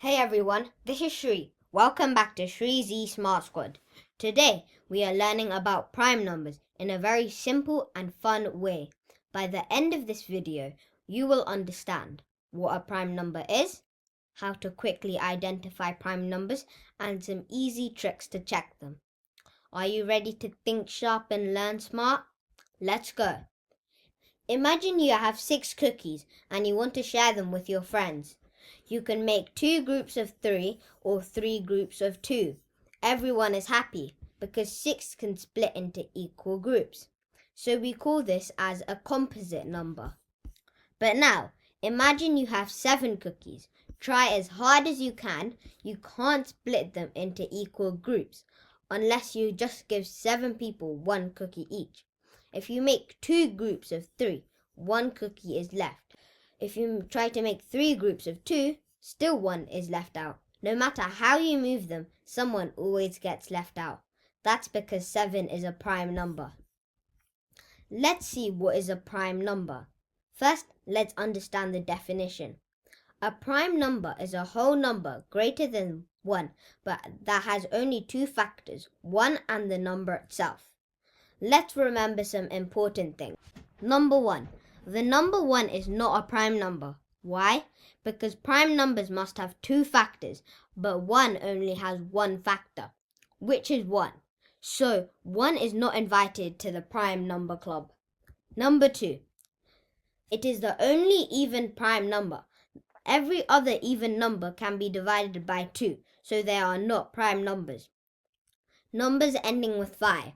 Hey everyone, this is Shri. Welcome back to Shri Z Smart Squad. Today we are learning about prime numbers in a very simple and fun way. By the end of this video, you will understand what a prime number is, how to quickly identify prime numbers, and some easy tricks to check them. Are you ready to think sharp and learn smart? Let's go. Imagine you have 6 cookies and you want to share them with your friends. You can make 2 groups of 3 or 3 groups of 2. Everyone is happy because 6 can split into equal groups. So we call this as a composite number. But now, imagine you have 7 cookies. Try as hard as you can. You can't split them into equal groups unless you just give 7 people 1 cookie each. If you make 2 groups of 3, 1 cookie is left. If you try to make 3 groups of 2, still 1 is left out. No matter how you move them, someone always gets left out. That's because 7 is a prime number. Let's see what is a prime number. First, let's understand the definition. A prime number is a whole number greater than 1, but that has only 2 factors, 1 and the number itself. Let's remember some important things. Number 1. The number 1 is not a prime number. Why? Because prime numbers must have 2 factors, but 1 only has 1 factor, which is 1. So 1 is not invited to the prime number club. Number 2. It is the only even prime number. Every other even number can be divided by 2, so they are not prime numbers. Numbers ending with 5.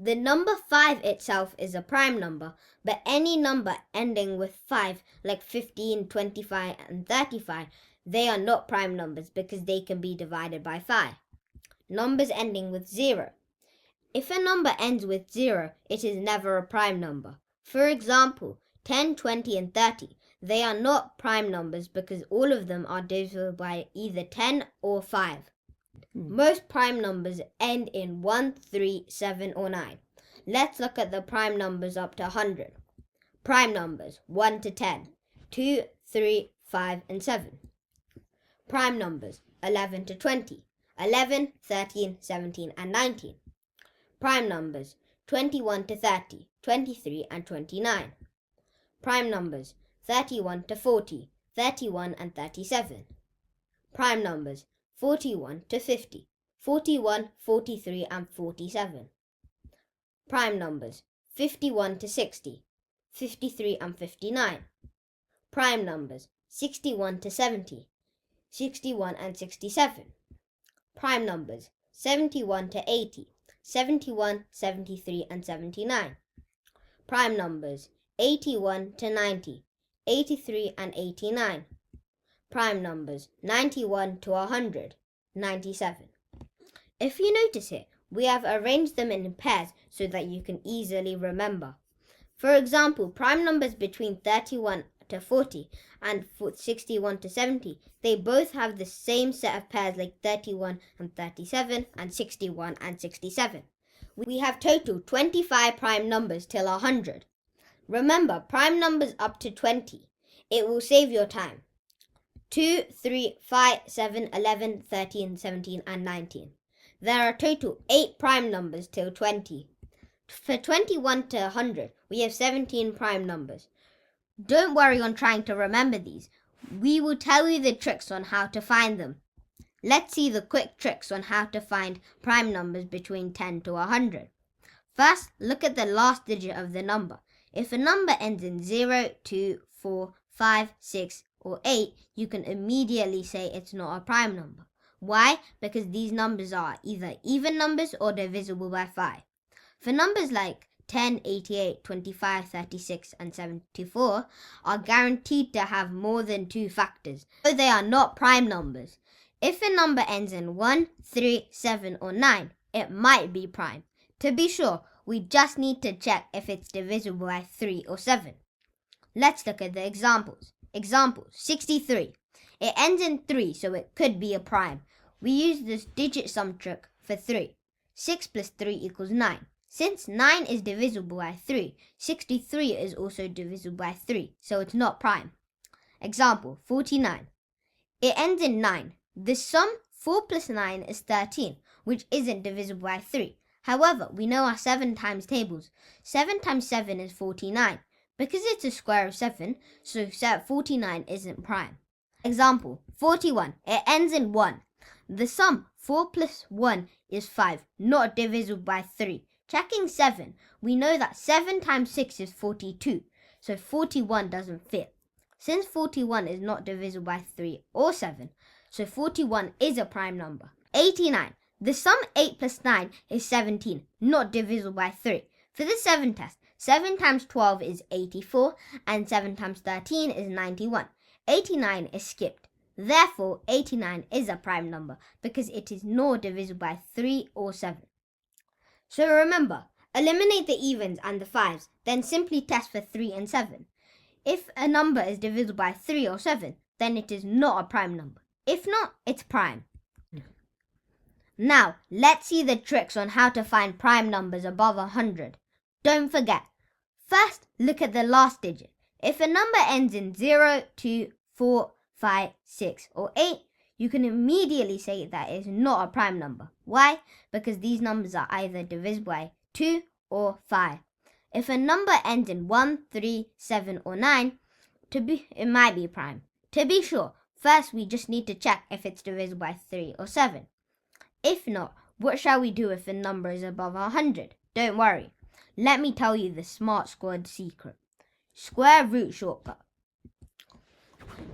The number 5 itself is a prime number, but any number ending with 5, like 15, 25, and 35, they are not prime numbers because they can be divided by 5. Numbers ending with 0. If a number ends with 0, it is never a prime number. For example, 10, 20, and 30. They are not prime numbers because all of them are divisible by either 10 or 5. Most prime numbers end in 1, 3, 7, or 9. Let's look at the prime numbers up to 100. Prime numbers 1 to 10, 2, 3, 5, and 7. Prime numbers 11 to 20, 11, 13, 17, and 19. Prime numbers 21 to 30, 23, and 29. Prime numbers 31 to 40, 31, and 37. Prime numbers 41 to 50, 41, 43, and 47. Prime numbers 51 to 60, 53, and 59. Prime numbers 61 to 70, 61, and 67. Prime numbers 71 to 80, 71, 73, and 79. Prime numbers 81 to 90, 83, and 89. Prime numbers 91 to 100, 97. If you notice it, we have arranged them in pairs so that you can easily remember. For example, prime numbers between 31 to 40 and 61 to 70, they both have the same set of pairs like 31 and 37 and 61 and 67. We have total 25 prime numbers till 100. Remember, prime numbers up to 20. It will save your time. 2, 3, 5, 7, 11, 13, 17, and 19. There are total 8 prime numbers till 20. For 21 to 100, we have 17 prime numbers. Don't worry on trying to remember these. We will tell you the tricks on how to find them. Let's see the quick tricks on how to find prime numbers between 10 to 100. First, look at the last digit of the number. If a number ends in 0, 2, 4, 5, 6, or 8, you can immediately say it's not a prime number. Why? Because these numbers are either even numbers or divisible by 5. For numbers like 10, 88, 25, 36, and 74 are guaranteed to have more than 2 factors, so they are not prime numbers. If a number ends in 1, 3, 7, or 9, it might be prime. To be sure, we just need to check if it's divisible by 3 or 7. Let's look at the examples. Example 63. It ends in 3, so it could be a prime. We use this digit sum trick for 3. 6 plus 3 equals 9. Since 9 is divisible by 3, 63 is also divisible by 3, so it's not prime. Example 49. It ends in 9, The sum 4 plus 9 is 13, which isn't divisible by 3. However, we know our 7 times tables. 7 times 7 is 49. Because it's a square of 7, so 49 isn't prime. Example, 41. It ends in 1. The sum 4 plus 1 is 5, not divisible by 3. Checking 7, we know that 7 times 6 is 42, so 41 doesn't fit. Since 41 is not divisible by 3 or 7, so 41 is a prime number. 89. The sum 8 plus 9 is 17, not divisible by 3. For the 7 test, 7 times 12 is 84, and 7 times 13 is 91. 89 is skipped. Therefore, 89 is a prime number because it is not divisible by 3 or 7. So remember, eliminate the evens and the 5s, then simply test for 3 and 7. If a number is divisible by 3 or 7, then it is not a prime number. If not, it's prime. Now, let's see the tricks on how to find prime numbers above 100. Don't forget, first look at the last digit. If a number ends in 0, 2, 4, 5, 6, or 8, you can immediately say that it is not a prime number. Why? Because these numbers are either divisible by 2 or 5. If a number ends in 1, 3, 7, or 9, it might be prime. To be sure, first we just need to check if it's divisible by 3 or 7. If not, what shall we do if a number is above 100? Don't worry. Let me tell you the Smart Squad secret. Square root shortcut.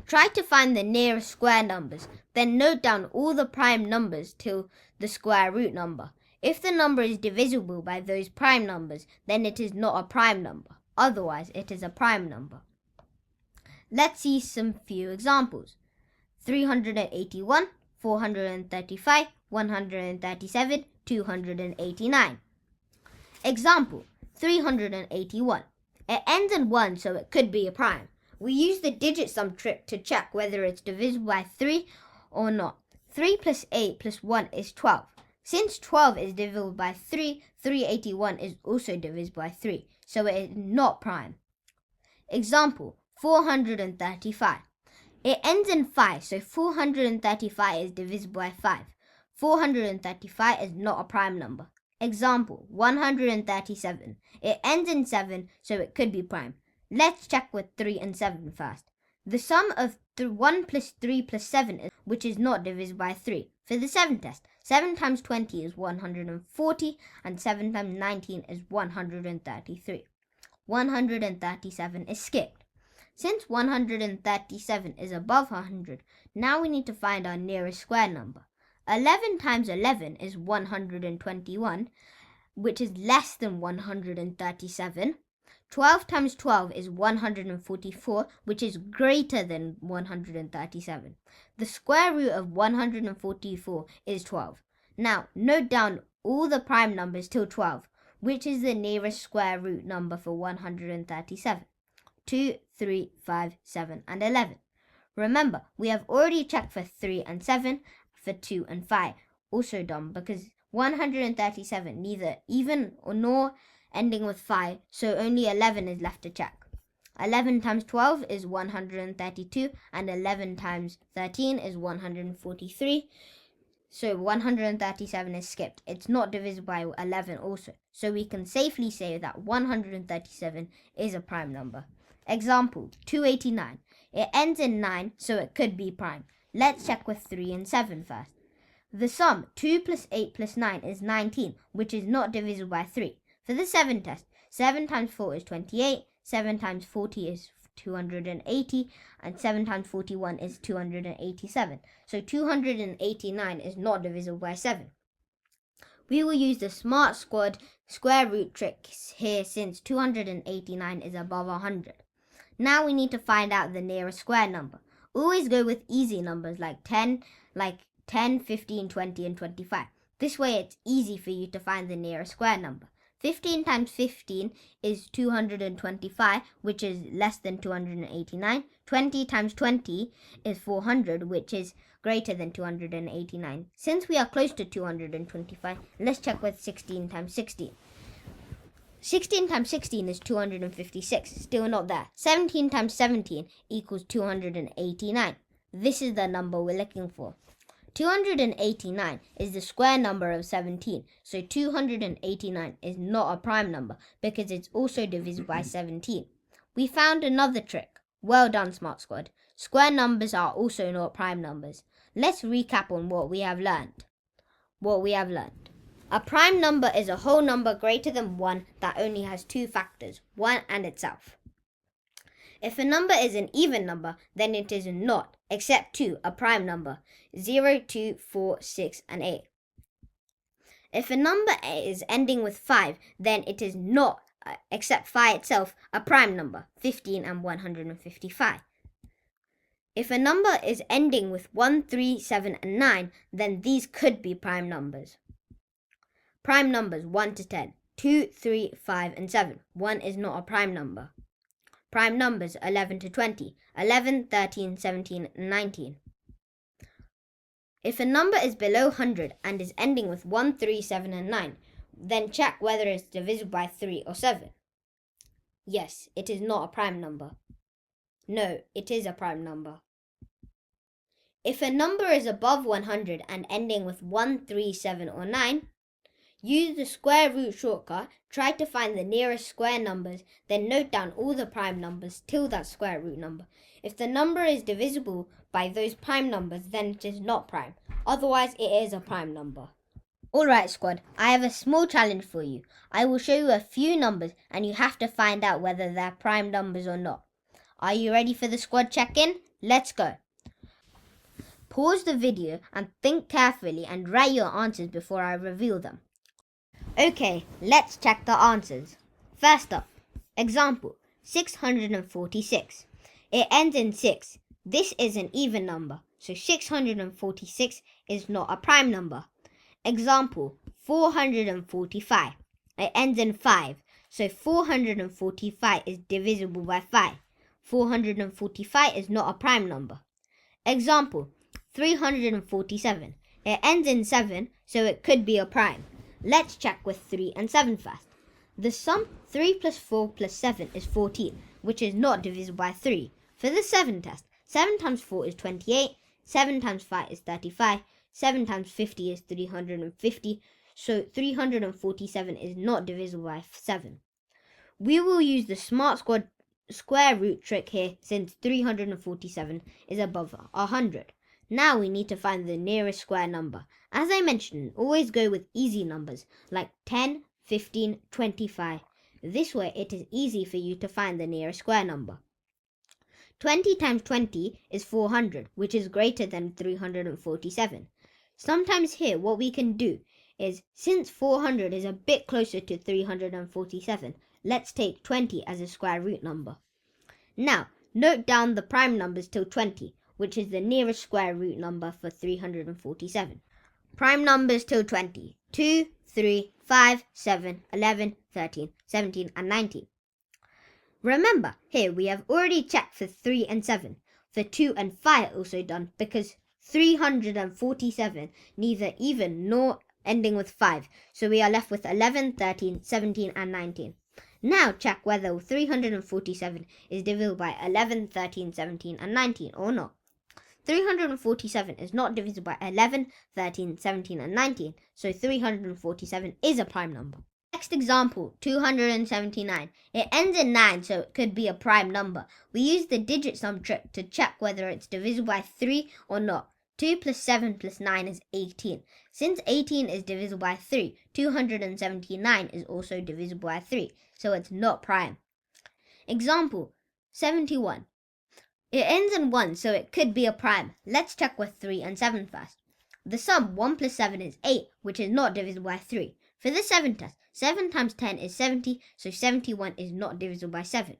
Try to find the nearest square numbers, then note down all the prime numbers till the square root number. If the number is divisible by those prime numbers, then it is not a prime number. Otherwise, it is a prime number. Let's see some few examples. 381, 435, 137, 289. Example, 381. It ends in 1, so it could be a prime. We use the digit sum trick to check whether it's divisible by 3 or not. 3 plus 8 plus 1 is 12. Since 12 is divisible by 3, 381 is also divisible by 3, so it is not prime. Example, 435. It ends in 5, so 435 is divisible by 5. 435 is not a prime number. Example, 137. It ends in 7, so it could be prime. Let's check with 3 and 7 first. The sum of 1 plus 3 plus 7 is, which is not divisible by 3. For the 7 test, 7 times 20 is 140, and 7 times 19 is 133. 137 is skipped. Since 137 is above 100, now we need to find our nearest square number. 11 times 11 is 121, which is less than 137. 12 times 12 is 144, which is greater than 137. The square root of 144 is 12. Now, note down all the prime numbers till 12, which is the nearest square root number for 137. 2, 3, 5, 7, and 11. Remember, we have already checked for 3 and 7, for 2 and 5. Also done because 137 neither even or nor ending with 5, so only 11 is left to check. 11 times 12 is 132, and 11 times 13 is 143. So 137 is skipped. It's not divisible by 11 also. So we can safely say that 137 is a prime number. Example, 289. It ends in 9, so it could be prime. Let's check with 3 and 7 first. The sum 2 plus 8 plus 9 is 19, which is not divisible by 3. For the 7 test, 7 times 4 is 28, 7 times 40 is 280, and 7 times 41 is 287. So 289 is not divisible by 7. We will use the Smart Squad square root tricks here since 289 is above 100. Now we need to find out the nearest square number. Always go with easy numbers like 10, 15, 20, and 25. This way it's easy for you to find the nearest square number. 15 times 15 is 225, which is less than 289. 20 times 20 is 400, which is greater than 289. Since we are close to 225, let's check with 16 times 16. 16 times 16 is 256, still not there. 17 times 17 equals 289. This is the number we're looking for. 289 is the square number of 17, so 289 is not a prime number because it's also divisible by 17. We found another trick. Well done, Smart Squad. Square numbers are also not prime numbers. Let's recap on what we have learned. A prime number is a whole number greater than 1 that only has two factors, 1 and itself. If a number is an even number, then it is not, except 2, a prime number, 0, 2, 4, 6, and 8. If a number is ending with 5, then it is not, except 5 itself, a prime number, 15 and 155. If a number is ending with 1, 3, 7, and 9, then these could be prime numbers. Prime numbers 1 to 10, 2, 3, 5, and 7. 1 is not a prime number. Prime numbers 11 to 20, 11, 13, 17, and 19. If a number is below 100 and is ending with 1, 3, 7, and 9, then check whether it's divisible by 3 or 7. Yes, it is not a prime number. No, it is a prime number. If a number is above 100 and ending with 1, 3, 7, or 9, use the square root shortcut, try to find the nearest square numbers, then note down all the prime numbers till that square root number. If the number is divisible by those prime numbers, then it is not prime. Otherwise, it is a prime number. Alright, squad, I have a small challenge for you. I will show you a few numbers and you have to find out whether they're prime numbers or not. Are you ready for the squad check-in? Let's go. Pause the video and think carefully and write your answers before I reveal them. Okay, let's check the answers. First up, example, 646. It ends in 6. This is an even number, so 646 is not a prime number. Example, 445. It ends in 5, so 445 is divisible by 5. 445 is not a prime number. Example, 347. It ends in 7, so it could be a prime. Let's check with 3 and 7 first. The sum 3 plus 4 plus 7 is 14, which is not divisible by 3. For the 7 test, 7 times 4 is 28, 7 times 5 is 35, 7 times 50 is 350, so 347 is not divisible by 7. We will use the Smart Squad square root trick here since 347 is above 100. Now we need to find the nearest square number. As I mentioned, always go with easy numbers like 10, 15, 25. This way it is easy for you to find the nearest square number. 20 times 20 is 400, which is greater than 347. Sometimes here what we can do is, since 400 is a bit closer to 347, let's take 20 as a square root number. Now, note down the prime numbers till 20, which is the nearest square root number for 347. Prime numbers till 20. 2, 3, 5, 7, 11, 13, 17, and 19. Remember, here we have already checked for 3 and 7. For 2 and 5 also done because 347 neither even nor ending with 5. So we are left with 11, 13, 17, and 19. Now check whether 347 is divisible by 11, 13, 17, and 19 or not. 347 is not divisible by 11, 13, 17, and 19, so 347 is a prime number. Next example, 279. It ends in 9, so it could be a prime number. We use the digit sum trick to check whether it's divisible by 3 or not. 2 plus 7 plus 9 is 18. Since 18 is divisible by 3, 279 is also divisible by 3, so it's not prime. Example, 71. It ends in 1, so it could be a prime. Let's check with 3 and 7 first. The sum 1 plus 7 is 8, which is not divisible by 3. For the 7 test, 7 times 10 is 70, so 71 is not divisible by 7.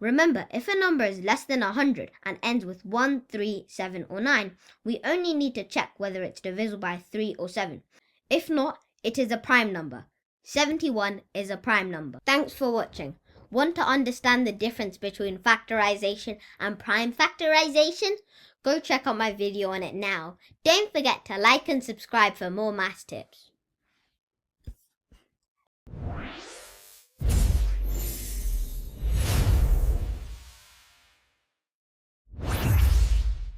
Remember, if a number is less than 100 and ends with 1, 3, 7, or 9, we only need to check whether it's divisible by 3 or 7. If not, it is a prime number. 71 is a prime number. Thanks for watching. Want to understand the difference between factorization and prime factorization? Go check out my video on it now. Don't forget to like and subscribe for more maths tips.